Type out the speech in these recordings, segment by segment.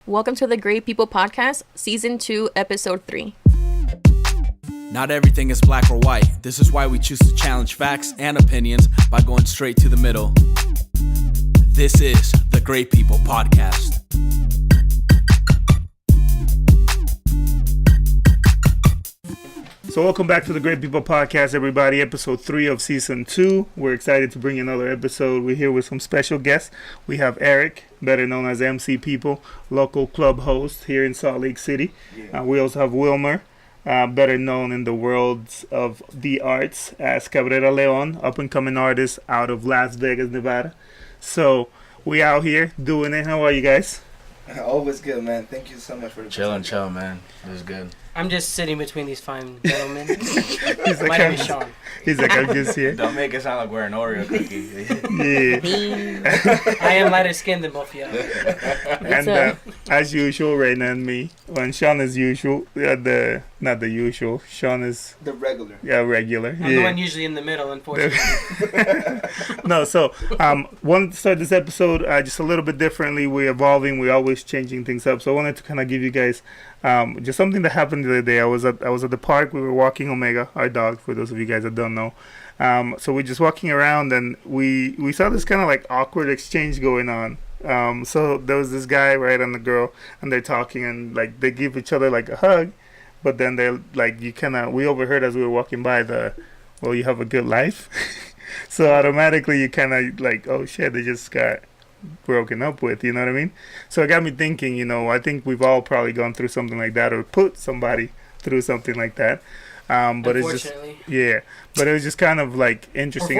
Welcome to the Great People Podcast, Season 2, Episode 3. Not everything is black or white. This is why we choose to challenge facts and opinions by going straight to the middle. This is the Great People Podcast. So welcome back to the Great People Podcast, everybody. Episode 3 of Season 2. We're excited to bring you another episode. We're here with some special guests. We have Eric, better known as MC Pipo, local club host here in Salt Lake City. We also have Wilmer, better known in the worlds of the arts as Cabrera Leon, up-and-coming artist out of Las Vegas, Nevada. So we out here doing it. How are you guys? Always good, man. Thank you so much for the chill, man. It was good. I'm just sitting between these fine gentlemen. He's like, My name is Sean. He's like, I'm just here. Don't make it sound like we're an Oreo cookie. Yeah. I am lighter skinned than both of y'all. And as usual, Raina and me. When Sean is usual, not the usual. Sean is the regular. Yeah, regular. I'm the one usually in the middle, unfortunately. No, so wanted to start this episode just a little bit differently. We're evolving. We're always changing things up. So I wanted to kind of give you guys just something that happened the other day. I was at the park. We were walking Omega, our dog, for those of you guys that don't know. So we're just walking around, and we saw this kind of like awkward exchange going on. So there was this guy, right, and the girl, and they're talking, and like they give each other like a hug, but then they're like, we overheard as we were walking by well, you have a good life. So automatically you kind of like, oh shit, they just got broken up with, you know what I mean? So it got me thinking, I think we've all probably gone through something like that or put somebody through something like that. But it's just, but it was just kind of like interesting.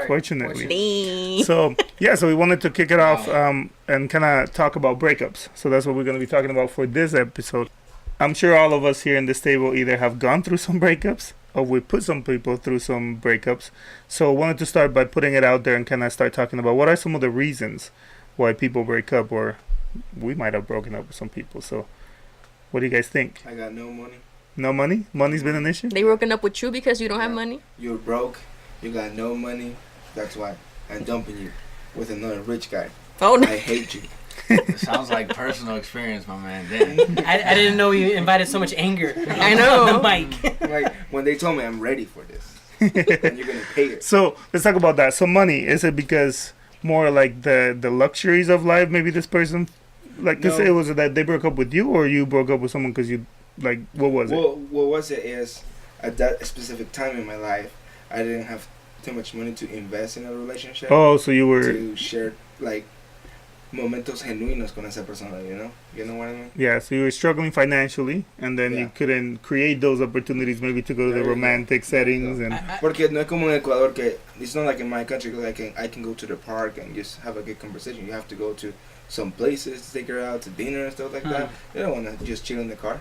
Fortunately. So we wanted to kick it off and kind of talk about breakups. So that's what we're going to be talking about for this episode. I'm sure all of us here in this table either have gone through some breakups or we put some people through some breakups. So I wanted to start by putting it out there and kind of start talking about what are some of the reasons why people break up, or we might have broken up with some people. So what do you guys think? I got no money. No money? Money's been an issue? They broken up with you because you don't have money? You're broke. You got no money. That's why I'm dumping you with another rich guy. Oh, no. I hate you. It sounds like personal experience, my man. Damn. I didn't know you invited so much anger. I know. On the mic. Like when they told me I'm ready for this, and you're gonna pay it. So let's talk about that. So money, is it because more like the luxuries of life? Maybe this person, like, no. It was that they broke up with you, or you broke up with someone because you, like, what was it? Well, what was it is at that specific time in my life, I didn't have too much money to invest in a relationship. Oh, so you were to share like momentos genuinos con esa persona, you know what I mean? Yeah, so you were struggling financially, and then you couldn't create those opportunities maybe to go to the romantic settings. And porque no es como en Ecuador que it's not like in my country I can go to the park and just have a good conversation. You have to go to some places to take her out to dinner and stuff like that. You don't want to just chill in the car.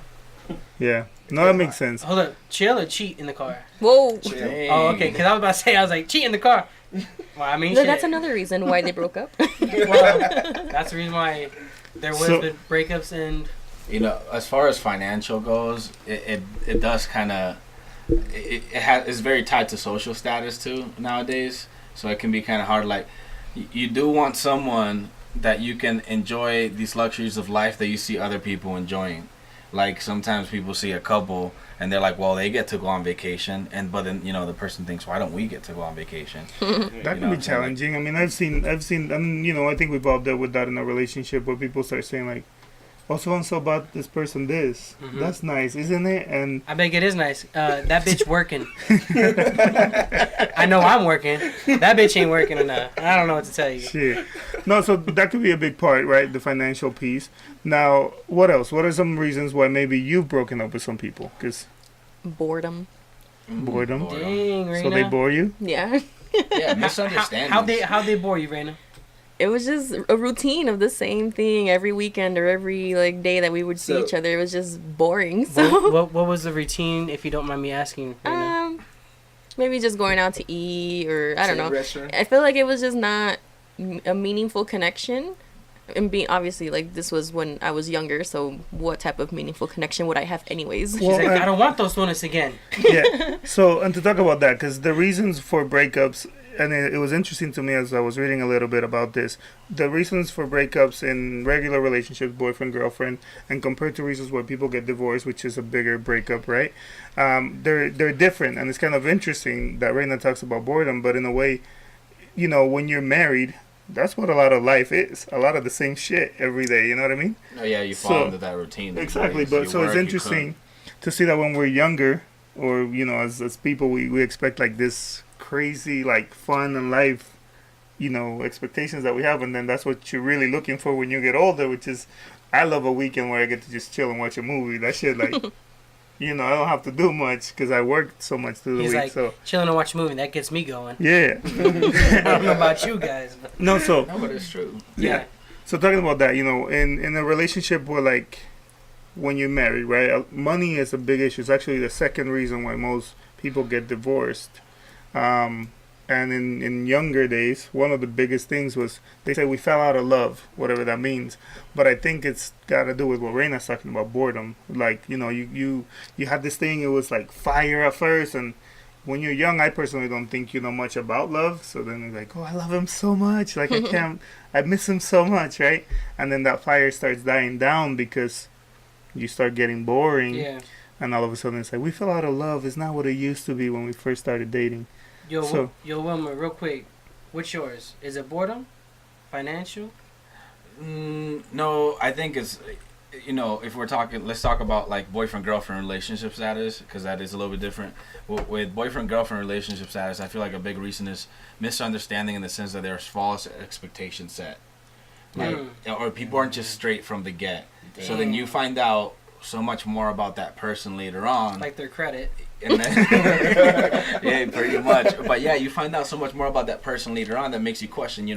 Yeah, no, that makes sense. Hold up, chill or cheat in the car? Whoa. Oh, okay, because I was about to say, I was like, cheat in the car. Well, I mean, no, that's another reason why they broke up. Well, that's the reason why there was the breakups. And as far as financial goes, it does kind of it's very tied to social status too nowadays. So it can be kind of hard. Like you do want someone that you can enjoy these luxuries of life that you see other people enjoying. Like sometimes people see a couple and they're like, well, they get to go on vacation, but then the person thinks, why don't we get to go on vacation? That can be challenging. I mean, I've seen, I think we've all dealt with that in a relationship where people start saying like, oh, so and so about this person this. Mm-hmm. That's nice, isn't it? And I bet it is nice. That bitch working. I know I'm working. That bitch ain't working enough. I don't know what to tell you. Shit. No, so that could be a big part, right? The financial piece. Now, what else? What are some reasons why maybe you've broken up with some people? Cause boredom. Boredom? Dang, Raina. So they bore you? Yeah. Yeah, misunderstandings. How'd they bore you, Raina? It was just a routine of the same thing every weekend or every day that we would see each other. It was just boring. So what was the routine, if you don't mind me asking? Maybe just going out to eat, or I don't know. Restaurant. I feel like it was just not a meaningful connection. And being obviously this was when I was younger, so what type of meaningful connection would I have anyways? She's like, I don't want those donuts again. Yeah. So, and to talk about that, because the reasons for breakups, and it was interesting to me as I was reading a little bit about this. The reasons for breakups in regular relationships, boyfriend, girlfriend, and compared to reasons where people get divorced, which is a bigger breakup, right? They're different, and it's kind of interesting that Reina talks about boredom, but in a way, when you're married, that's what a lot of life is. A lot of the same shit every day. You know what I mean? Oh yeah, you fall into that routine. Exactly, but so it's interesting to see that when we're younger, or as people, we expect like this crazy like fun and life, expectations that we have, and then that's what you're really looking for when you get older. Which is, I love a weekend where I get to just chill and watch a movie. That shit like. I don't have to do much because I worked so much through the week. Like, so chilling and watch a movie, that gets me going. Yeah. I don't know about you guys. But. No, but it's true. Yeah. So talking about that, in a relationship where like when you're married, right? Money is a big issue. It's actually the second reason why most people get divorced. And in younger days, one of the biggest things was they say we fell out of love, whatever that means. But I think it's got to do with what Reina's talking about, boredom. Like, you had this thing, it was like fire at first. And when you're young, I personally don't think you know much about love. So then you're like, oh, I love him so much. Like, I miss him so much, right? And then that fire starts dying down because you start getting boring. Yeah. And all of a sudden it's like, we fell out of love. It's not what it used to be when we first started dating. Yo, Wilmer, real quick, what's yours? Is it boredom? Financial? No, I think it's, if we're talking, let's talk about like boyfriend-girlfriend relationship status, because that is a little bit different. With boyfriend-girlfriend relationship status, I feel like a big reason is misunderstanding in the sense that there's false expectations set. Like, or people aren't just straight from the get. Damn. So then you find out so much more about that person later on. Like their credit. And then, yeah, pretty much. But yeah, you find out so much more about that person later on that makes you question,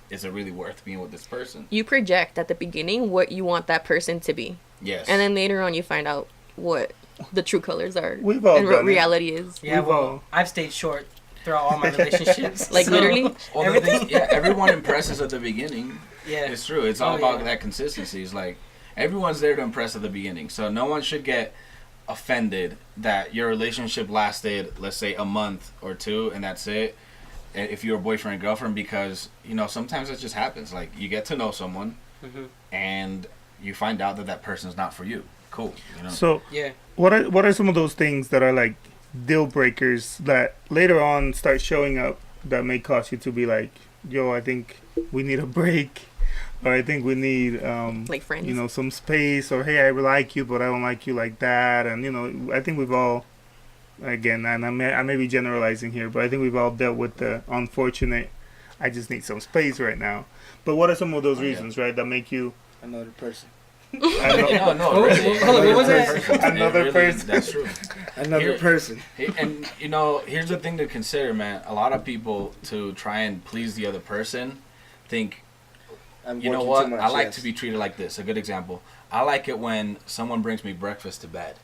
is it really worth being with this person? You project at the beginning what you want that person to be. Yes. And then later on you find out what the true colors are. We've all and what done reality is. Yeah, well, I've stayed short throughout all my relationships. Like, literally? Well, everything? Yeah, everyone impresses at the beginning. Yeah. It's true. It's all about that consistency. It's like, everyone's there to impress at the beginning. So no one should get offended that your relationship lasted, let's say, a month or two, and that's it. If you're a boyfriend and girlfriend, because sometimes it just happens. Like, you get to know someone, and you find out that person's not for you. Cool. So yeah, what are some of those things that are like deal breakers that later on start showing up that may cause you to be like, yo, I think we need a break? Or I think we need, like friends, some space. Or hey, I like you, but I don't like you like that. And I think we've all, again, and I may be generalizing here, but I think we've all dealt with the unfortunate. I just need some space right now. But what are some of those reasons, right, that make you another person? No, really. Hold on, what was that? Another person. That's true. Another person. And here's the thing to consider, man. A lot of people, to try and please the other person, think, you know what? I like to be treated like this. A good example. I like it when someone brings me breakfast to bed.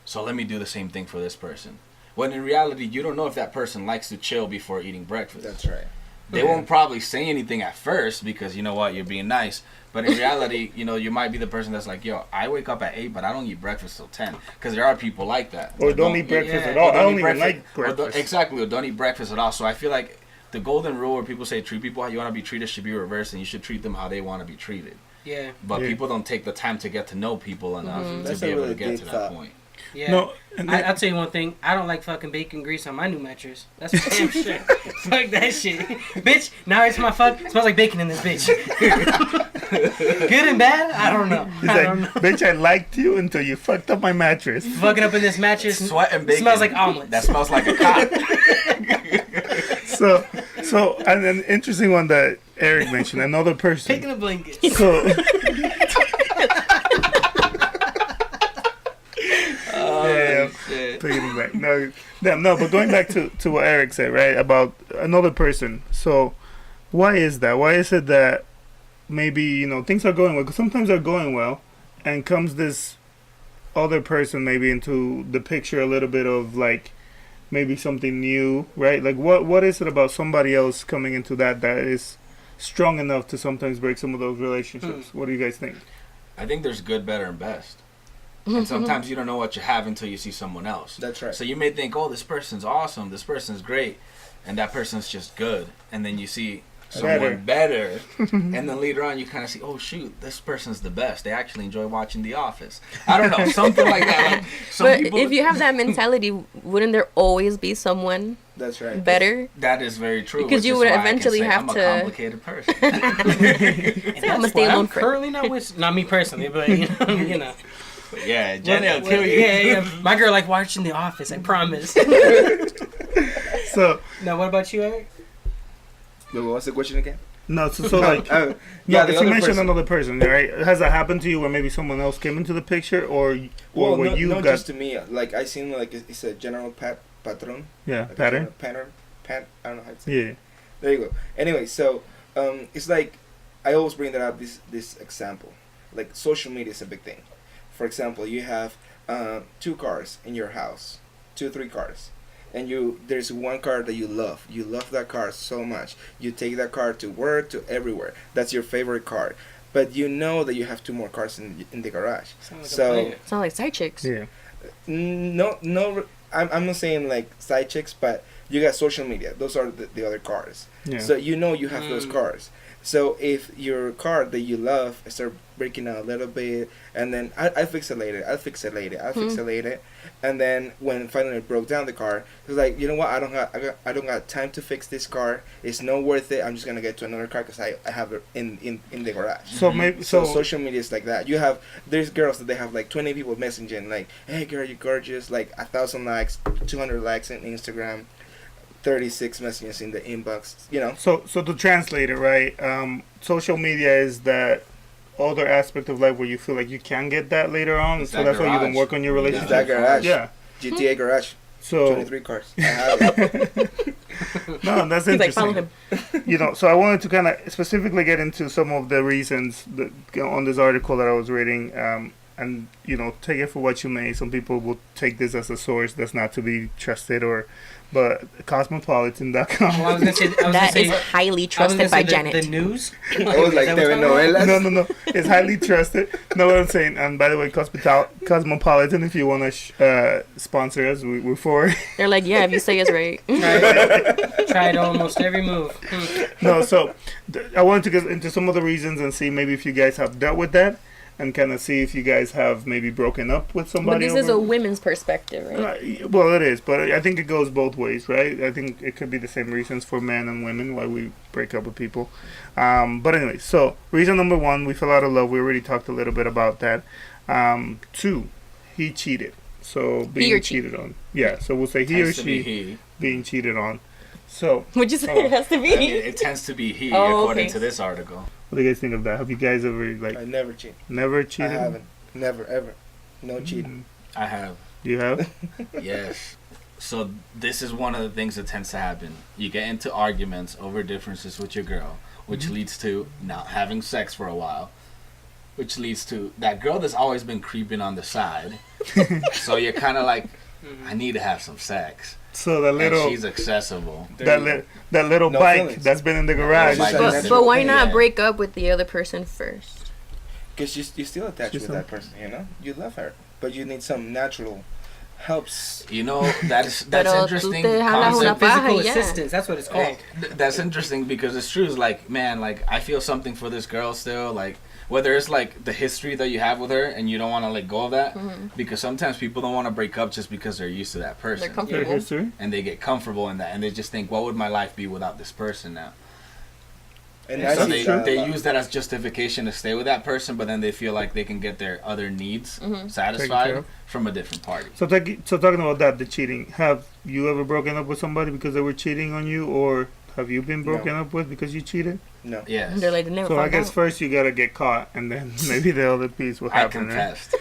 So let me do the same thing for this person. When in reality, you don't know if that person likes to chill before eating breakfast. That's right. They won't probably say anything at first because you know what, you're being nice. But in reality, you might be the person that's like, yo, I wake up at 8, but I don't eat breakfast till 10. Because there are people like that. Or don't eat breakfast at all. I don't even like breakfast. Exactly, or don't eat breakfast at all. So I feel like the golden rule where people say treat people how you want to be treated should be reversed, and you should treat them how they want to be treated. Yeah. But people don't take the time to get to know people enough to be able to get to that point. Yeah. No, I'll tell you one thing. I don't like fucking bacon grease on my new mattress. That's damn shit. Fuck that shit. Bitch, now it smells like bacon in this bitch. Good and bad? I don't know. Bitch, I liked you until you fucked up my mattress. Fucking up in this mattress. Sweat and bacon. Smells like omelets. That smells like a cop. So, and an interesting one that Eric mentioned, another person. Picking a blanket. So, No, but going back to what Eric said, right, about another person. So, why is that? Why is it that maybe, things are going well? Because sometimes they're going well, and comes this other person maybe into the picture a little bit of, like, maybe something new, right? Like, what is it about somebody else coming into that is strong enough to sometimes break some of those relationships? What do you guys think? I think there's good, better, and best. And sometimes you don't know what you have until you see someone else. That's right. So you may think, oh, this person's awesome, this person's great, and that person's just good. And then you see someone better. And then later on you kind of see, oh, shoot, this person's the best. They actually enjoy watching The Office. I don't know, something like that. Like, but if you have that mentality, wouldn't there always be someone That's right. better? That is very true. Because you would eventually have I'm to. a complicated person. I'm gonna stay alone I'm currently not with, not me personally, but you know. But yeah, Jenny will kill you. Yeah. My girl like watching The Office. I promise. So Now, what about you, Eric? Wait, what's the question again? no, so like, yeah, yeah, the you other mentioned person. another person, right? Has that happened to you where maybe someone else came into the picture, or Well, where no, you not got just to me. Like I seen like it's a general patron. yeah Like a pattern? general pattern. I don't know how to say. Yeah, There you go. Anyway, so it's like I always bring that up. This example, like social media is a big thing. For example, you have 2 cars in your house, 3 cars, and there's one car that you love. You love that car so much. You take that car to work, to everywhere. That's your favorite car. But you know that you have 2 more cars in the garage. Sound like a So plan. Sound like side chicks. yeah. no. I'm not saying like side chicks, but you got social media. Those are the other cars. Yeah. So you know you have those cars. So if your car that you love start breaking out a little bit, and then I fix it later, and then when finally it broke down the car, it's like, you know what, I don't got time to fix this car. It's not worth it. I'm just gonna get to another car because I have it in the garage. So maybe So social media is like that. There's girls that they have like 20 people messaging like, hey girl, you're gorgeous, like 1,000 likes, 200 likes on Instagram, 36 messages in the inbox, you know. So to translate it, right? Social media is that other aspect of life where you feel like you can get that later on. It's So that that's why you can garage. work on your Yeah. relationship. That garage. Yeah. GTA garage, So 23 cars. I have it. no, that's He's like, follow interesting. him. You know, so I wanted to kind of specifically get into some of the reasons that, on this article that I was reading, and you know, take it for what you may. Some people will take this as a source that's not to be trusted, but cosmopolitan.com. Well, I was gonna say, That is highly trusted by Janet. The news. I was like, Is that what we're talking telenovelas. No, it's highly trusted. No, what I'm saying, and by the way, Cosmopolitan, if you want to sponsor us, we're for it. They're like, yeah, if you say it's right. Tried almost every move. No, so I wanted to get into some of the reasons and see maybe if you guys have dealt with that, and kind of see if you guys have maybe broken up with But somebody. this is a women's perspective, right? Well, it is, but I think it goes both ways, right? I think it could be the same reasons for men and women why we break up with people. But anyway, so reason number 1, we fell out of love. We already talked a little bit about that. 2, he cheated. So being cheated on. Yeah, so we'll say he or Tends to be she he. being cheated on. So Would you say it has to I mean, be? it tends to be he, Oh, according okay. to this article. what do you guys think of that? Have you guys ever I never cheat. never I cheated? haven't. Never, ever. No cheating. I have. You have? Yes. So this is one of the things that tends to happen. You get into arguments over differences with your girl, which leads to not having sex for a while, which leads to that girl that's always been creeping on the side. So you're kind of like, I need to have some sex. So that And little she's accessible. that little No bite feelings. that's been in the garage. Like But, this. but why not Yeah. break up with the other person first? Because you're still attached Just with that person, you know? You love her. But you need some natural helps. You know, that's Pero tú interesting te jalas una concept. paja Physical y ya. assistance. That's what it's called. That's interesting because it's true. It's like, man, like I feel something for this girl still. Like whether it's like the history that you have with her and you don't want to let go of that, because sometimes people don't want to break up just because they're used to that person. They're Their comfortable. history. And they get comfortable in that, and they just think, what would my life be without this person now? And So see they, that a they lot. use that as justification to stay with that person, but then they feel like they can get their other needs Mm-hmm. Taken care satisfied of. from a different party. So talking about that, the cheating. Have you ever broken up with somebody because they were cheating on you, or have you been broken up with because you cheated? No. Yes. They're like, they never So I found guess out. first you gotta get caught, and then maybe the other piece will I happen. Right? confessed.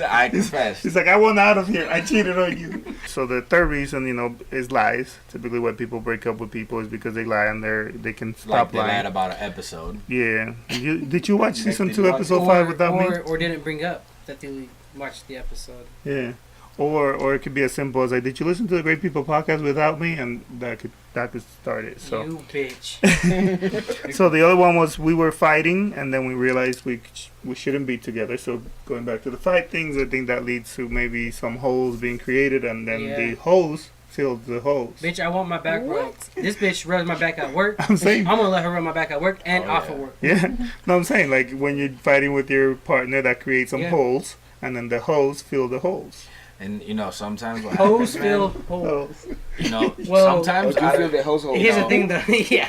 I confessed. He's like, I want out of here. I cheated on you. So the third reason, is lies. Typically, when people break up with people is because they lie and they can Like stop they lied lying. about an episode. Yeah. Did you watch season Did 2, you watch- episode 5 without me? Or didn't bring up that they watched the episode. Yeah. or it could be as simple as like, did you listen to the Great People podcast without me? And that could start it. So You bitch. so the other one was we were fighting, and then we realized we shouldn't be together. So going back to the fight things, I think that leads to maybe some holes being created, and then the holes filled the holes. Bitch, I want my back rubbed. This bitch rubs my back at work. I'm saying, I'm gonna let her rub my back at work and off of work. yeah. No, I'm saying like when you're fighting with your partner, that creates some holes, and then the holes fill the holes. And you know, sometimes what Hose happens, fill man, holes. you know, Well, sometimes I feel the household. Here's the thing, though. Yeah,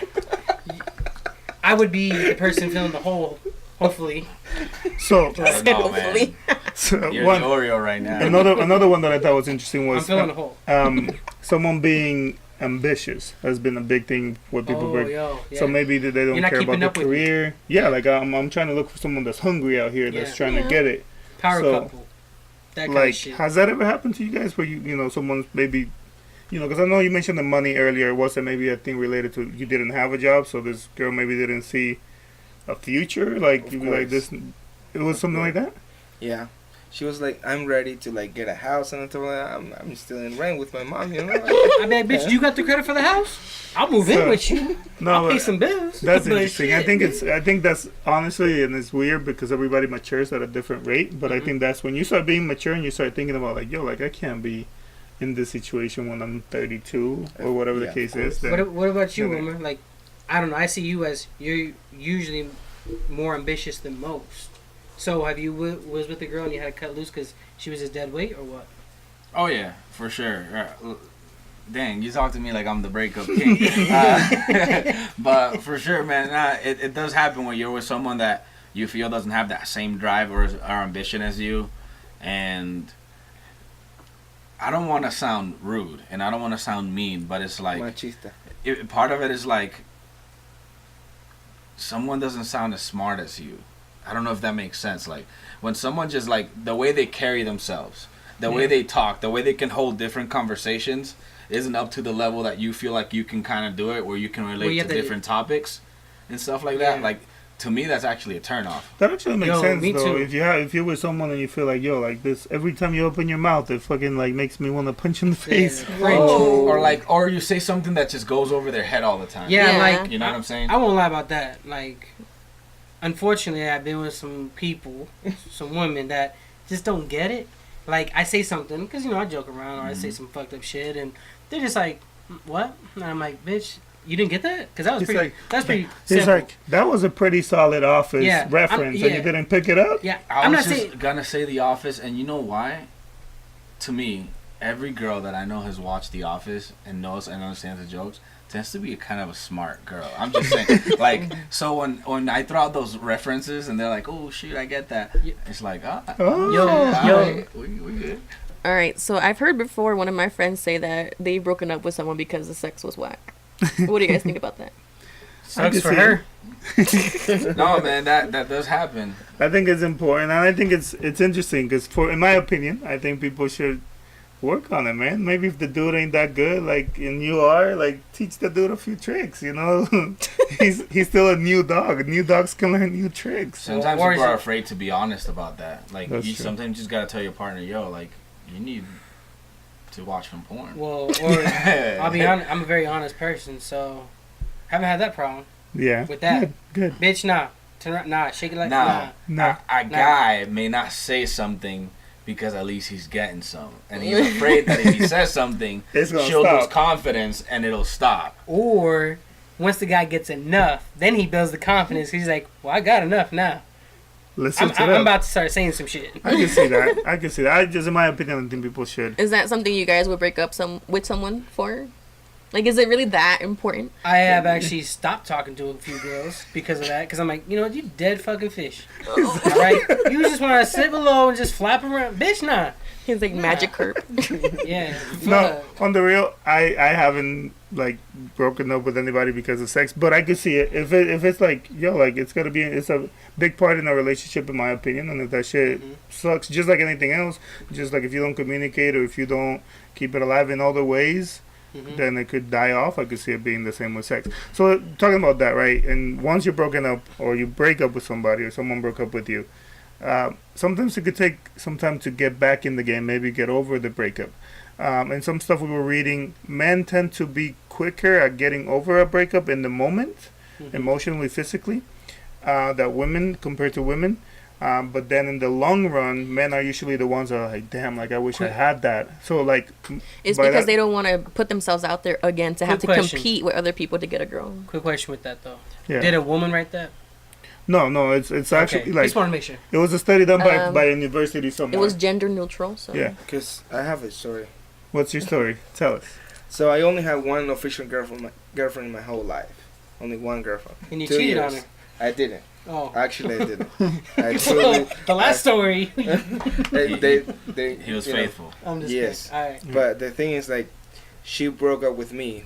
I would be the person filling the hole. Hopefully. So, I don't know, man. so You're one, the Oreo right now. another one that I thought was interesting I'm was filling the hole. someone being ambitious has been a big thing where people break. Yeah. So maybe they don't You're not care about keeping their up with career. Yeah, like I'm trying to look for someone that's hungry out here that's trying to get it. Power So, couple. That kind Like, of shit. has that ever happened to you guys where you know someone's maybe, you know, because I know you mentioned the money earlier. Was it maybe a thing related to you didn't have a job, so this girl maybe didn't see a future, like Of you like course. this? It was something like that. Yeah. She was like, I'm ready to like get a house, and I told her I'm still in rent with my mom, you know. I mean, bitch, you got the credit for the house? I'll move in So, with you. No, I'll pay but some bills. that's But interesting. shit. I think that's honestly, and it's weird because everybody matures at a different rate. But I think that's when you start being mature and you start thinking about like, yo, like I can't be in this situation when I'm 32 or whatever the Yeah, case of is. course. Then, What about you, then- woman? Like, I don't know. I see you as you're usually more ambitious than most. So have you was with a girl and you had to cut loose because she was his dead weight or what? Oh yeah, for sure. Dang, you talk to me like I'm the breakup king. But for sure, man, it does happen when you're with someone that you feel doesn't have that same drive or ambition as you. And I don't want to sound rude and I don't want to sound mean, but it's like Machista. part of it is like someone doesn't sound as smart as you. I don't know if that makes sense. Like when someone just like the way they carry themselves, the way they talk, the way they can hold different conversations isn't up to the level that you feel like you can kind of do it, where you can relate to different topics and stuff like that. Like to me, that's actually a turnoff. that actually makes sense me though. too. If you're with someone and you feel like, yo, like this, every time you open your mouth, it fucking like makes me want to punch you in the face. Or you say something that just goes over their head all the time. Yeah, Yeah. like You know what I'm saying? I won't lie about that. Like, unfortunately, I've been with some people, some women that just don't get it. Like, I say something because I joke around or I say some fucked up shit, and they're just like, "What?" And I'm like, "Bitch, you didn't get that?" Because that was It's pretty. like- That's pretty It's simple. like that was a pretty solid Office Yeah, reference, yeah. and you didn't pick it up. Yeah, I I'm was not just saying. gonna say The Office, and you know why? To me, every girl that I know has watched The Office and knows and understands the jokes tends to be kind of a smart girl. I'm just saying, like, so when I throw out those references and they're like, "Oh shoot, I get that," it's like, Oh. Yo. we good. All right, so I've heard before one of my friends say that they've broken up with someone because the sex was whack. What do you guys think about that? Sucks can for see her. No, man, that does happen. I think it's important, and I think it's interesting because, in my opinion, I think people should work on it, man. Maybe if the dude ain't that good, like, and you are, like, teach the dude a few tricks. You know, he's still a new dog. New dogs can learn new tricks. Sometimes Or people is are it- afraid to be honest about that. Like, That's you true. sometimes just gotta tell your partner, "Yo, like, you need to watch some porn." Well, or I'll be honest. I'm a very honest person, so haven't had that problem Yeah, with that. Good. Bitch, nah. Turn around, nah. Shake it like Nah. Nah. A guy may not say something because at least he's getting some, and he's afraid that if he says something, It's gonna she'll stop. lose confidence and it'll stop. Or once the guy gets enough, then he builds the confidence. He's like, "Well, I got enough now. Let's I'm switch it up. about to start saying some shit." I can see that. I can see that. I just, in my opinion, I think people should. Is that something you guys would break up with someone for? Like, is it really that important? I have actually stopped talking to a few girls because of that. Because I'm like, you know what, you dead fucking fish. All right, you just want to sit below and just flap around, bitch. Nah, He's like magic curp. yeah. No, fuck. on the real, I haven't like broken up with anybody because of sex, but I could see it if it's like, yo, like it's a big part in a relationship, in my opinion, and if that shit sucks, just like anything else, just like if you don't communicate or if you don't keep it alive in other ways, then it could die off. I could see it being the same with sex. So talking about that, right? And once you're broken up or you break up with somebody or someone broke up with you, sometimes it could take some time to get back in the game, maybe get over the breakup. And some stuff we were reading, men tend to be quicker at getting over a breakup in the moment, emotionally, physically, that women compared to women. But then in the long run, men are usually the ones that are like, damn, like I wish I had that. So like, it's because they don't want to put themselves out there again to have to question. compete with other people to get a girl. Quick question with that though. Yeah. Did a woman write that? No, it's actually Okay. like Just want to make sure. it was a study done by a university somewhere. It was gender neutral. So Yeah. Because I have a story. What's your story? Tell us. So I only had one official girlfriend in my whole life. Only one girlfriend. And you 2 cheated years. on her. I didn't. Oh. Actually, I didn't. I truly, The last story. they He was you know, faithful. I'm just Yes. kidding. All right. But the thing is, like, she broke up with me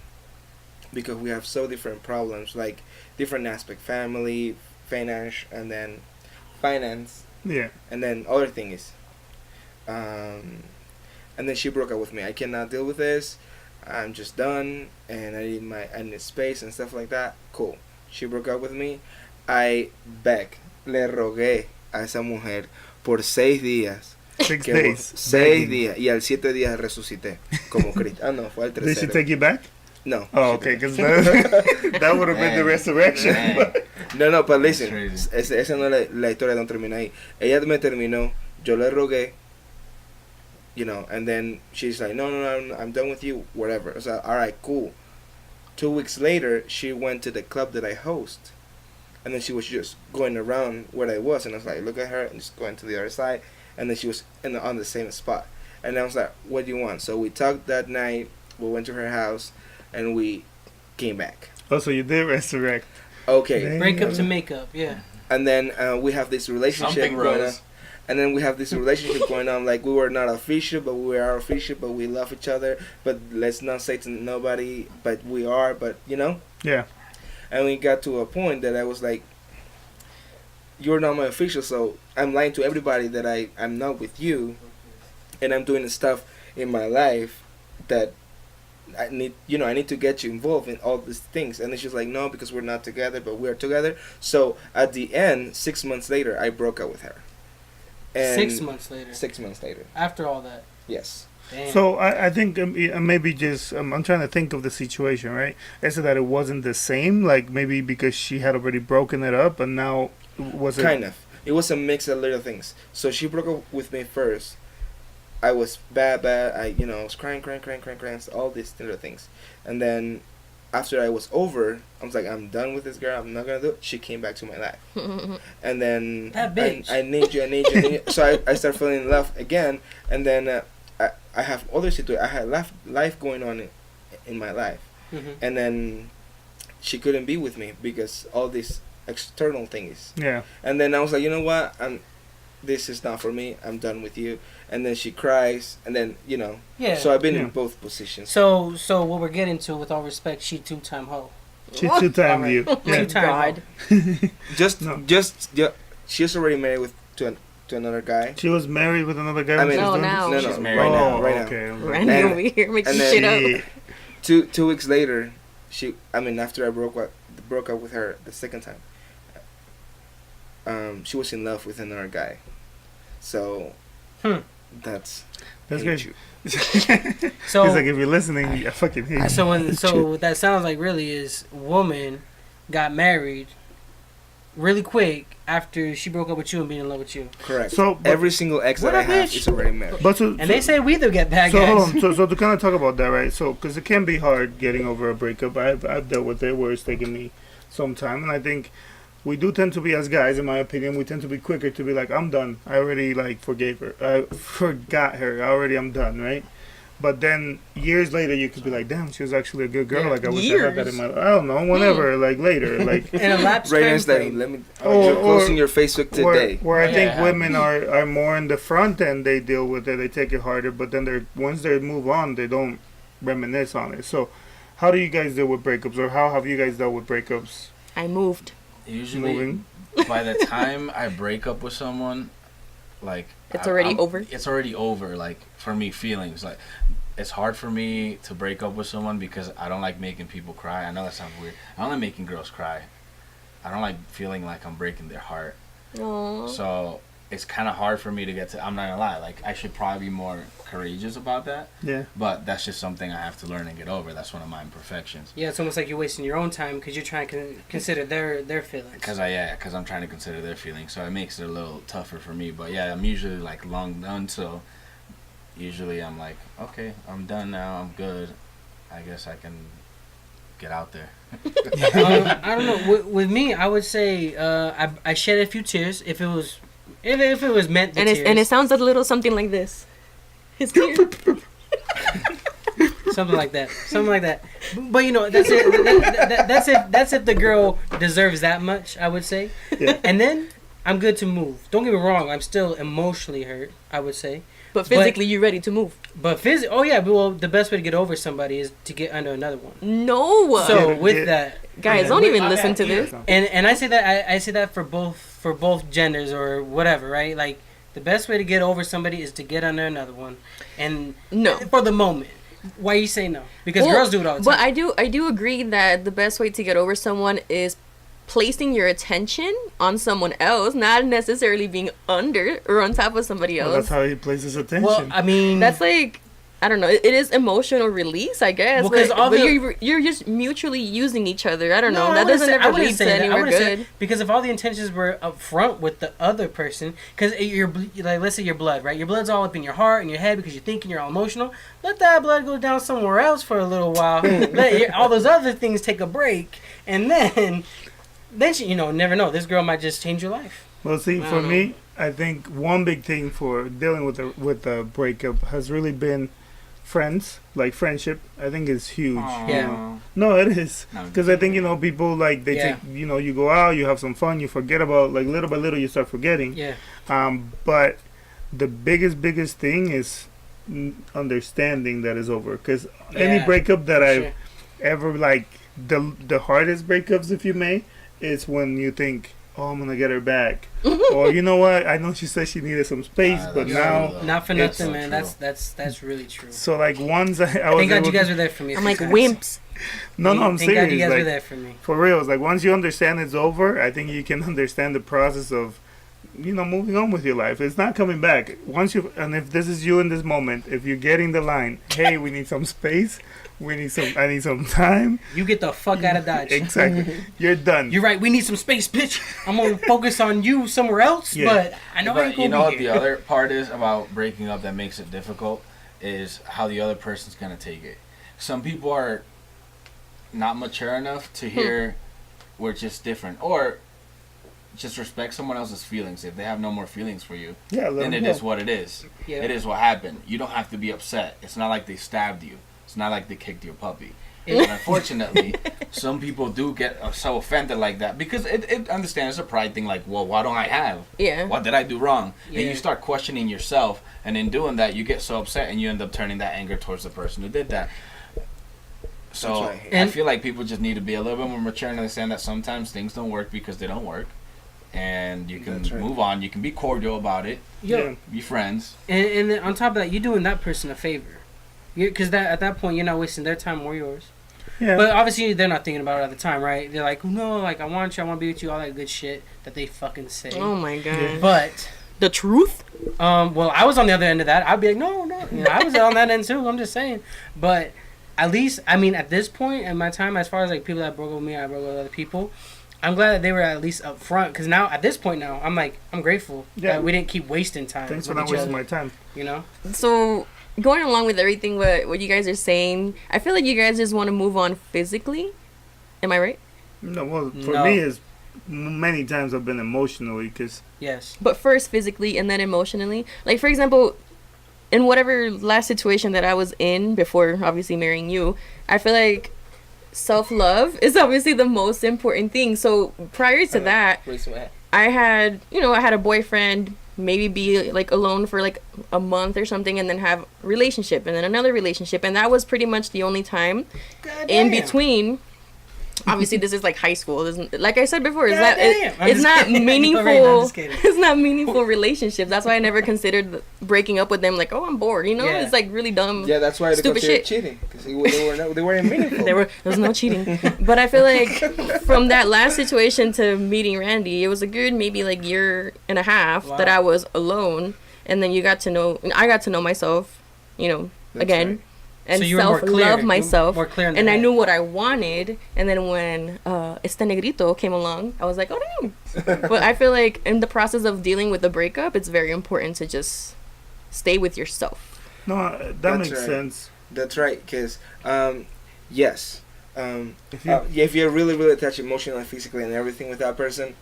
because we have so different problems, like different aspect, family, finance, Yeah. and then other things. And then she broke up with me. I cannot deal with this. I'm just done, and I need space and stuff like that. Cool. She broke up with me. I begged, le rogué a esa mujer por 6 días. 6 Que days. 6 días. Y al 7 días resucité como Cristo. Ah, no, fue al Did she tercero. take you back? No. Oh, she okay, didn't. because that would have been the Man. resurrection. Man. No, but listen. Crazy. Esa no es la historia, no termina ahí. Ella me terminó, yo le rogué, you know, and then she's like, no, I'm done with you, whatever. I was like, alright, cool. 2 weeks later, she went to the club that I host. And then she was just going around where I was. And I was like, look at her, and just going to the other side. And then she was on the same spot. And I was like, what do you want? So we talked that night. We went to her house, and we came back. Oh, so you did resurrect. Okay. Damn. Breakup to makeup. Yeah. And then we have this relationship Something going on. rose. And then we have this relationship going on. Like, we were not official, but we are official, but we love each other. But let's not say to nobody, but we are, but, you know? Yeah. And we got to a point that I was like, you're not my official, so I'm lying to everybody that I'm not with you. And I'm doing the stuff in my life that I need to get you involved in all these things. And then she's like, no, because we're not together, but we're together. So at the end, 6 months later, I broke up with her. And 6 months later. 6 months later. After all that. Yes. Damn. So I think maybe just I'm trying to think of the situation, right? Is it that it wasn't the same? Like maybe because she had already broken it up, and now was it Kind of. It was a mix of little things. So she broke up with me first. I was bad. I was crying, all these little things. And then after I was over, I was like, I'm done with this girl. I'm not gonna do it. She came back to my life. And then That bitch. I need you. So I started falling in love again. And then I have other situations. I had life going on in my life. Mm-hmm. And then she couldn't be with me because all these external things. Yeah. And then I was like, you know what? This is not for me. I'm done with you. And then she cries, and then Yeah. So I've been Yeah. in both positions. So what we're getting to, with all respect, she 2-time hoe. She 2-timed Alright. you. Oh my Yeah. God. She's already married to another guy. She was married with another guy. I when mean, she was No, doing now. this? No, She's no, married right now. now, right now. Okay. Randy And- over here making and then- shit up. Yeah. 2 weeks later, after I broke up with her the second time, she was in love with another guy. So that's That's hate great. you. So He's like, if you're listening, I fucking hate you. so what that sounds like really is, woman got married really quick after she broke up with you and being in love with you. Correct. So, but- every single ex What that I a have bitch. is already married. But so, And they say we either get bad so, guys. hold on. So to kind of talk about that, right? So, because it can be hard getting over a breakup. I've dealt with it where it's taken me some time, and I think we do tend to be, as guys, in my opinion, we tend to be quicker to be like, I'm done. I already forgave her. I forgot her. I'm done, right? But then years later, you could be like, damn, she was actually a good girl. Yeah. Like I wish I had that in my. I don't know. Whenever, like later, like. In a lapse Right now, time it's like, frame. let me. Or- you're closing or- your Facebook today. Where I think Yeah. women are more in the front end, they deal with it, they take it harder, but then once they move on, they don't reminisce on it. So, how do you guys deal with breakups, or how have you guys dealt with breakups? I moved. Usually, Moving. by the time I break up with someone, like It's already over? It's already over. Like for me, feelings like it's hard for me to break up with someone because I don't like making people cry. I know that sounds weird. I don't like making girls cry. I don't like feeling like I'm breaking their heart. Aww. So it's kind of hard for me to get to. I'm not gonna lie. Like, I should probably be more courageous about that. Yeah. But that's just something I have to learn and get over. That's one of my imperfections. Yeah, it's almost like you're wasting your own time because you're trying to consider their feelings. Because I'm trying to consider their feelings, so it makes it a little tougher for me. But yeah, I'm usually like long done, so usually I'm like, okay, I'm done now. I'm good. I guess I can get out there. I don't know. With me, I would say I shed a few tears if it was meant to tears. And it sounds a little something like this. His tears. Something like that. But you know, that's it. That's if the girl deserves that much, I would say. Yeah. And then I'm good to move. Don't get me wrong. I'm still emotionally hurt, I would say. But physically, you're ready to move. But oh yeah. Well, the best way to get over somebody is to get under another one. No. So with that, guys, don't even listen to this. and I say that I say that for both genders or whatever, right? Like the best way to get over somebody is to get under another one, and No. for the moment. Why you say no? Because girls do it all the time. But I do agree that the best way to get over someone is placing your attention on someone else, not necessarily being under or on top of somebody else. Well, that's how he places attention. Well, I mean, That's like, I don't know. It is emotional release, I guess. Well, 'cause all but the- you're just mutually using each other. I don't No, know. I That wouldn't doesn't say- I ever wouldn't lead say to that. I anywhere wouldn't say- good. because if all the intentions were up front with the other person, because like let's say your blood, right? Your blood's all up in your heart and your head because you're thinking, you're all emotional. Let that blood go down somewhere else for a little while. All those other things take a break, and then you never know. This girl might just change your life. Well, see, I for don't me, I think one big thing for dealing with a breakup has really been friends, like friendship. I think is huge. Aww. Yeah. No, it is. No, Because I think, people, like, they Yeah. take, you go out, you have some fun, you forget about, like, little by little, you start forgetting. Yeah. But the biggest thing is understanding that it's over. Because any Yeah, breakup that for I've sure. ever, like, the hardest breakups, if you may, is when you think, oh, I'm going to get her back. Or, you know what, I know she said she needed some space, but that's now... true, though. Not for It's nothing, so man. true. That's really true. So, like, once I was Thank God able you guys to- were there for me. I'm like, Thank wimps. No, I'm Thank God serious. you guys Like, were there for me. for real, it's like once you understand it's over, I think you can understand the process of, moving on with your life. It's not coming back. And if this is you in this moment, if you're getting the line, hey, we need some space, I need some time. You get the fuck out of Dodge. Exactly. You're done. You're right. We need some space, bitch. I'm gonna focus on you somewhere else. Yeah. But I know I ain't But gonna you know what be the here. other part is about breaking up that makes it difficult is how the other person's gonna take it. Some people are not mature enough to hear we're just different, or just respect someone else's feelings. If they have no more feelings for you, Yeah, let then them it go. is what it is. Yeah. It is what happened. You don't have to be upset. It's not like they stabbed you. It's not like they kicked your puppy. Yeah. And unfortunately, some people do get so offended like that because it understands it's a pride thing. Like, well, why don't I have? Yeah. What did I do wrong? Yeah. And you start questioning yourself, and in doing that, you get so upset, and you end up turning that anger towards the person who did that. So That's right. I And- feel like people just need to be a little bit more mature and understand that sometimes things don't work because they don't work, and you can That's right. move on. You can be cordial about it, Yo, be friends. and then on top of that, you're doing that person a favor. Because at that point, you're not wasting their time or yours. Yeah. But obviously, they're not thinking about it at the time, right? They're like, no, like, I want you, I want to be with you, all that good shit that they fucking say. Oh my god. Yeah. But, The truth? well, I was on the other end of that. I'd be like, no. I was on that end too, I'm just saying. But at least, I mean, at this point in my time, as far as like people that broke up with me, I broke up with other people, I'm glad that they were at least up front. Because now, at this point now, I'm like, I'm grateful that we didn't keep wasting time. Thanks for with not each wasting other, my time. You know? So, going along with everything what you guys are saying, I feel like you guys just want to move on physically. Am I right? No, well, for No. me, is many times I've been emotionally because Yes. But first physically and then emotionally. Like, for example, in whatever last situation that I was in before obviously marrying you, I feel like self-love is obviously the most important thing. So prior to that, I had a boyfriend, maybe be like alone for like a month or something, and then have a relationship and then another relationship, and that was pretty much the only time in between obviously this is like high school. Like I said before, it's I'm not meaningful. I'm just kidding. It's not meaningful relationships. That's why I never considered breaking up with them. Like, oh, I'm bored. Yeah. It's like really dumb. Yeah, that's why they Stupid consider shit. cheating because they weren't meaningful. There was no cheating. But I feel like from that last situation to meeting Randy, it was a good maybe like year and a half Wow. that I was alone, and then I got to know myself, That's again. right. And So you were more clear. self-love You were myself. more clear in And the I head. knew what I wanted. And then when Este Negrito came along, I was like, oh, damn. But I feel like in the process of dealing with the breakup, it's very important to just stay with yourself. No, that That's makes right. sense. That's right, because yes, If you, if you're really, really attached emotionally, physically, and everything with that person,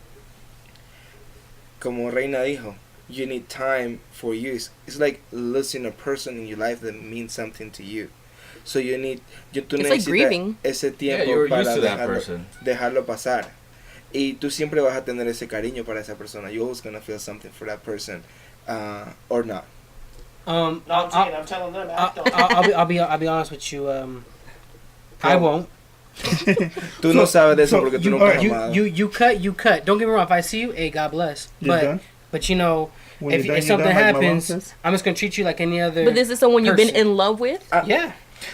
como Reina dijo, you need time for you. It's like losing a person in your life that means something to you. So tú It's like necesitas grieving. ese Yeah, tiempo you were para used to that person. dejarlo pasar. Y tú siempre vas a tener ese cariño para esa persona. You're always gonna feel something for that person, or not. I'm I'm telling them. Act on it. I'll be honest with you. I won't. Tú no sabes de eso porque tú nunca has amado. You cut. Don't get me wrong. If I see you, hey, God bless. you're done? But When if you're done, you're something done, like my mom happens, says? I'm just gonna treat you like any other. But this is someone you've been person. in love with. Yeah.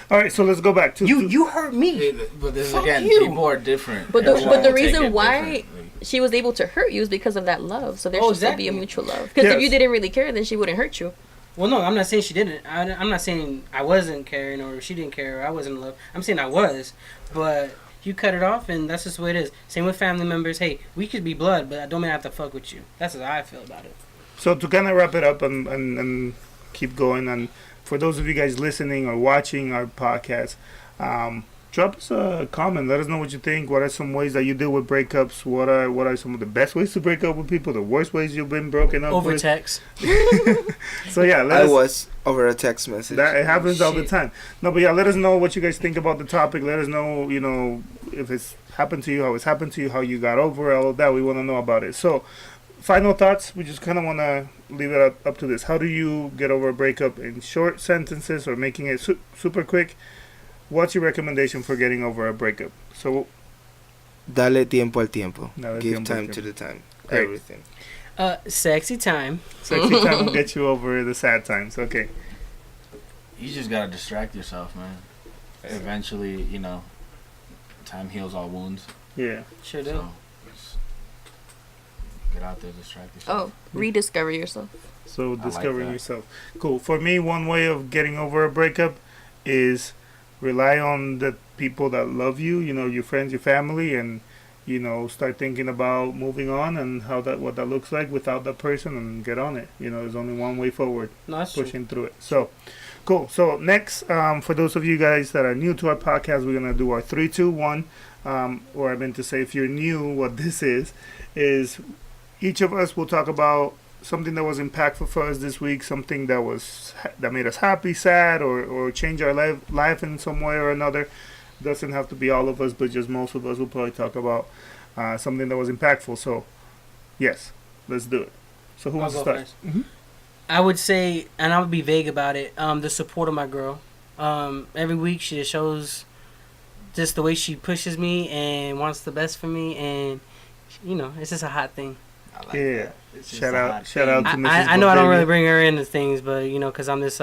All right, so let's go back to You hurt me. But this is Fuck again, you. people are different. But the Everyone will take reason it why differently. she was able to hurt you is because of that love. So there Oh, should still be a exactly. mutual love. Because Yes. if you didn't really care, then she wouldn't hurt you. Well, no, I'm not saying she didn't. I'm not saying I wasn't caring or she didn't care or I wasn't in love. I'm saying I was, but you cut it off, and that's just the way it is. Same with family members. Hey, we could be blood, but I don't mean I have to fuck with you. That's how I feel about it. So to kind of wrap it up and keep going, and for those of you guys listening or watching our podcast, drop us a comment. Let us know what you think. What are some ways that you deal with breakups? What are some of the best ways to break up with people? The worst ways you've been broken up Over with? text. So yeah, let I us, was over a text message. that it happens all the Shit. time. No, but yeah, let us know what you guys think about the topic. Let us know, if it's happened to you, how it's happened to you, how you got over it, all of that. We want to know about it. So, final thoughts. We just kind of want to leave it up to this. How do you get over a breakup in short sentences or making it super quick? What's your recommendation for getting over a breakup? So, Dale tiempo al tiempo. Dale Give tiempo al time to tiempo. the time. Great. Everything. Sexy time. sexy time will get you over the sad times. Okay. You just gotta distract yourself, man. Eventually, time heals all wounds. Yeah. Sure do. So just get out there, distract yourself. Oh, rediscover yourself. So like discovering that. yourself. Cool. For me, one way of getting over a breakup is rely on the people that love you, your friends, your family, and start thinking about moving on and what that looks like without that person, and get on it. There's only one way forward, No, that's true. pushing through it. So cool. So next, for those of you guys that are new to our podcast, we're gonna do our 3, 2, 1. Or I meant to say, if you're new, what this is each of us will talk about something that was impactful for us this week, something that made us happy, sad, or change our life in some way or another. Doesn't have to be all of us, but just most of us will probably talk about something that was impactful. So, yes, let's do it. So who I'll wants to go start? first. I would say, and I would be vague about it, the support of my girl. Every week she just shows just the way she pushes me and wants the best for me, and it's just a hot thing. I like Yeah. that. It's just Shout a out hot to thing. Mrs. I know I don't Bodega. really bring her into things, but because I'm this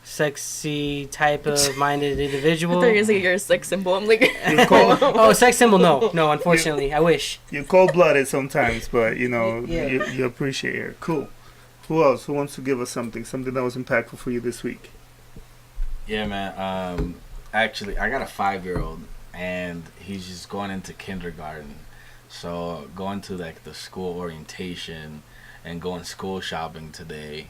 sexy type of minded I individual. thought you were gonna say you're a sex symbol. I'm like, You're cold. Oh, sex symbol? No, unfortunately, I wish. You're cold-blooded sometimes, but Yeah. you appreciate her. Cool. Who else? Who wants to give us something that was impactful for you this week? Yeah, man. Actually, I got a 5-year-old, and he's just going into kindergarten. So going to the school orientation and going school shopping today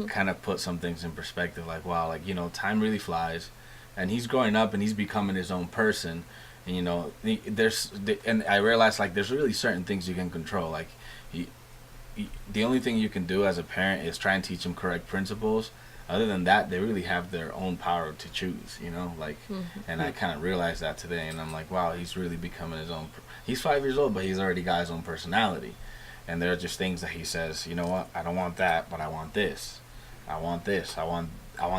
kind of put some things in perspective. Like, wow, time really flies, and he's growing up and he's becoming his own person. And and I realized there's really certain things you can control. Like, the only thing you can do as a parent is try and teach him correct principles. Other than that, they really have their own power to choose, and I kind of realized that today, and I'm like, wow, he's really becoming his own. He's 5 years old, but he's already got his own personality, and there are just things that he says, you know what, I don't want that, but I want this. I want this. I want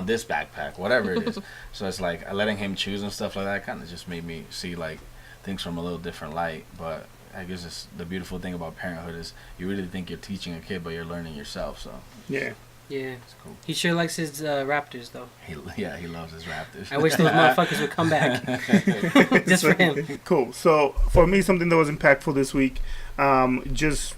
this backpack, whatever it is. So it's letting him choose and stuff like that kind of just made me see things from a little different light. But I guess it's the beautiful thing about parenthood is you really think you're teaching a kid, but you're learning yourself. So Yeah. Yeah. it's cool. He sure likes his Raptors, though. He loves his Raptors. I wish those motherfuckers would come back. Just for him. Cool. So for me, something that was impactful this week, just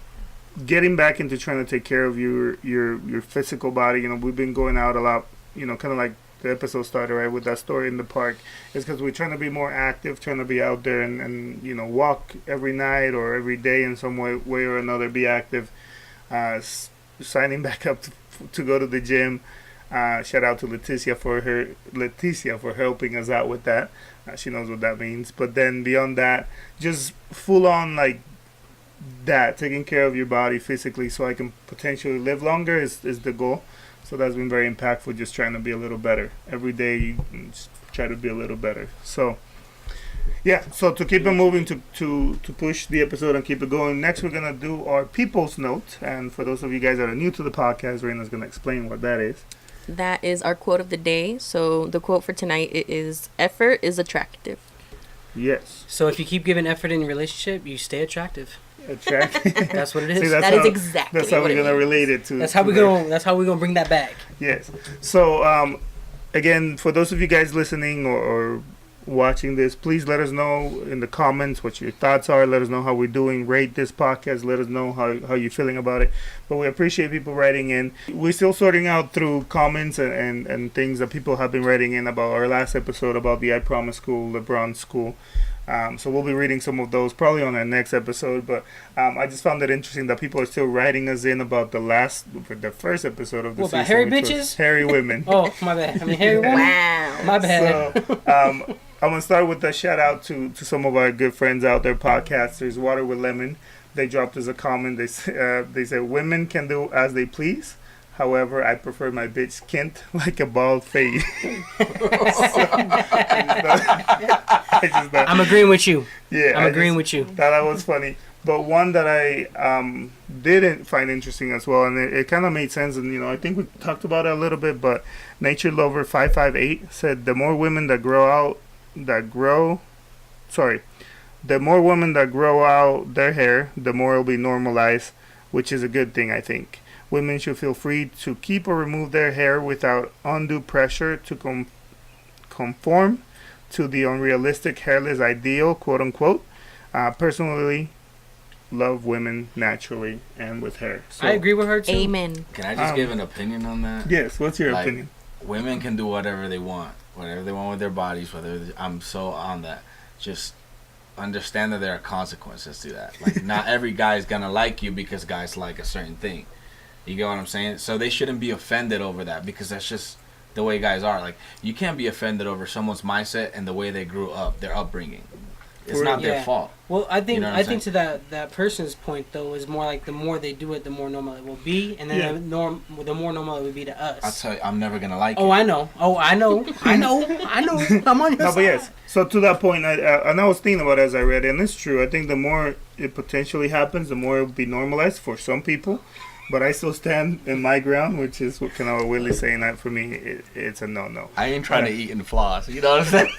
getting back into trying to take care of your physical body. You know, we've been going out a lot. You know, kind of like the episode started, right, with that story in the park. It's because we're trying to be more active, trying to be out there and you know, walk every night or every day in some way or another, be active. Signing back up to go to the gym. Shout out to Leticia for helping us out with that. She knows what that means. But then beyond that, just full on like that, taking care of your body physically so I can potentially live longer is the goal. So that's been very impactful, just trying to be a little better. Every day you just try to be a little better. So yeah, so to keep it moving, to push the episode and keep it going, next we're going to do our People's Note. And for those of you guys that are new to the podcast, Reina's going to explain what that is. That is our quote of the day. So the quote for tonight is, effort is attractive. Yes. So if you keep giving effort in your relationship, you stay attractive. Attractive. That's what it is. See, That is exactly That's how what we're it going to means. relate it to. That's how we're gonna bring that back. Yes. So, again, for those of you guys listening or watching this, please let us know in the comments what your thoughts are. Let us know how we're doing. Rate this podcast. Let us know how you're feeling about it. But we appreciate people writing in. We're still sorting out through comments and things that people have been writing in about our last episode about the I Promise School, LeBron School. So we'll be reading some of those probably on our next episode. But I just found it interesting that people are still writing us in about the first episode of the What, season. about hairy which was bitches? Hairy women. Oh, my bad. I mean, hairy woman. Wow. My bad. So, I'm going to start with a shout out to some of our good friends out there, podcasters. Water with Lemon. They dropped us a comment. They said, women can do as they please. However, I prefer my bitch skint like a bald fade. I'm agreeing with you. Yeah, I'm agreeing with you. Thought that was funny. But one that I didn't find interesting as well, and it kind of made sense, and you know, I think we talked about it a little bit, but Nature Lover 558 said the more women that grow out their hair, the more it'll be normalized, which is a good thing, I think. Women should feel free to keep or remove their hair without undue pressure to conform to the unrealistic hairless ideal, quote unquote. Personally, love women naturally and with hair. So, I agree with her too. Amen. Can I just give an opinion on that? Yes, what's your Like, opinion? Women can do whatever they want with their bodies. I'm so on that. Just understand that there are consequences to that. Like, not every guy is gonna like you because guys like a certain thing. You get what I'm saying? So they shouldn't be offended over that because that's just the way guys are. Like, you can't be offended over someone's mindset and the way they grew up, their upbringing. It's not their fault. Well, I think You know what I I'm think to that person's point though is more like the more they do it, the more normal it will be, and then the more normal it would be to us. I'll tell you, I'm never gonna like Oh, it. I know. I'm on your No, side. but yes. So to that point, and I was thinking about it as I read it, and it's true. I think the more it potentially happens, the more it will be normalized for some people. But I still stand in my ground, which is what kind of what Willie's saying. That for me, it's a no-no. I ain't trying to eat and floss. You know what I'm saying?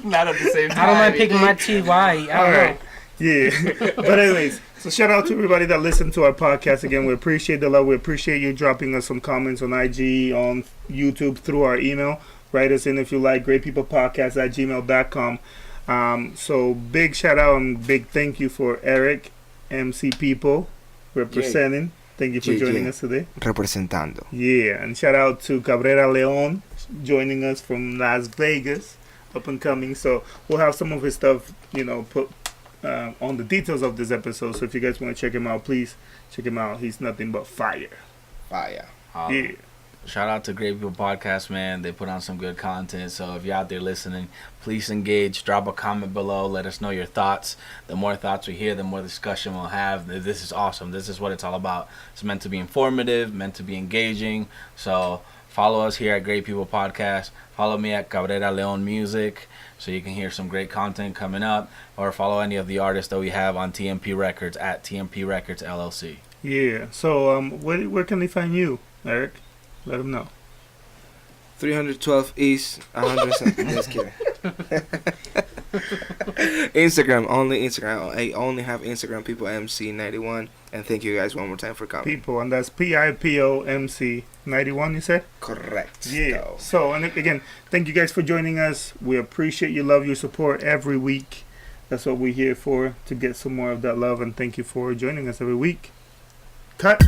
Not at the same time. I don't mind picking my teeth. Why? I don't know. Yeah. But anyways, so shout out to everybody that listened to our podcast. Again, we appreciate the love. We appreciate you dropping us some comments on IG, on YouTube, through our email. Write us in if you like, greatpeoplepodcast@gmail.com. So big shout out and big thank you for Erick, MC Pipo, representing. Thank you for joining us today. Representando. Yeah, and shout out to Cabrera Leon joining us from Las Vegas, up and coming. So we'll have some of his stuff, put on the details of this episode. So if you guys want to check him out, please check him out. He's nothing but fire. Fire. Yeah. Shout out to Great People Podcast, man. They put on some good content. So if you're out there listening, please engage. Drop a comment below. Let us know your thoughts. The more thoughts we hear, the more discussion we'll have. This is awesome. This is what it's all about. It's meant to be informative, meant to be engaging. So follow us here at Great People Podcast. Follow me at Cabrera Leon Music so you can hear some great content coming up. Or follow any of the artists that we have on TMP Records at TMP Records LLC. Yeah. So where can they find you, Erick? Let them know. 312 East, 100. Just kidding. Instagram, only Instagram. I only have Instagram, People MC91. And thank you guys one more time for coming. People, and that's PIPOMC91, you said? Correct. Yeah. Go. So, and again, thank you guys for joining us. We appreciate your love, your support every week. That's what we're here for, to get some more of that love. And thank you for joining us every week. Cut.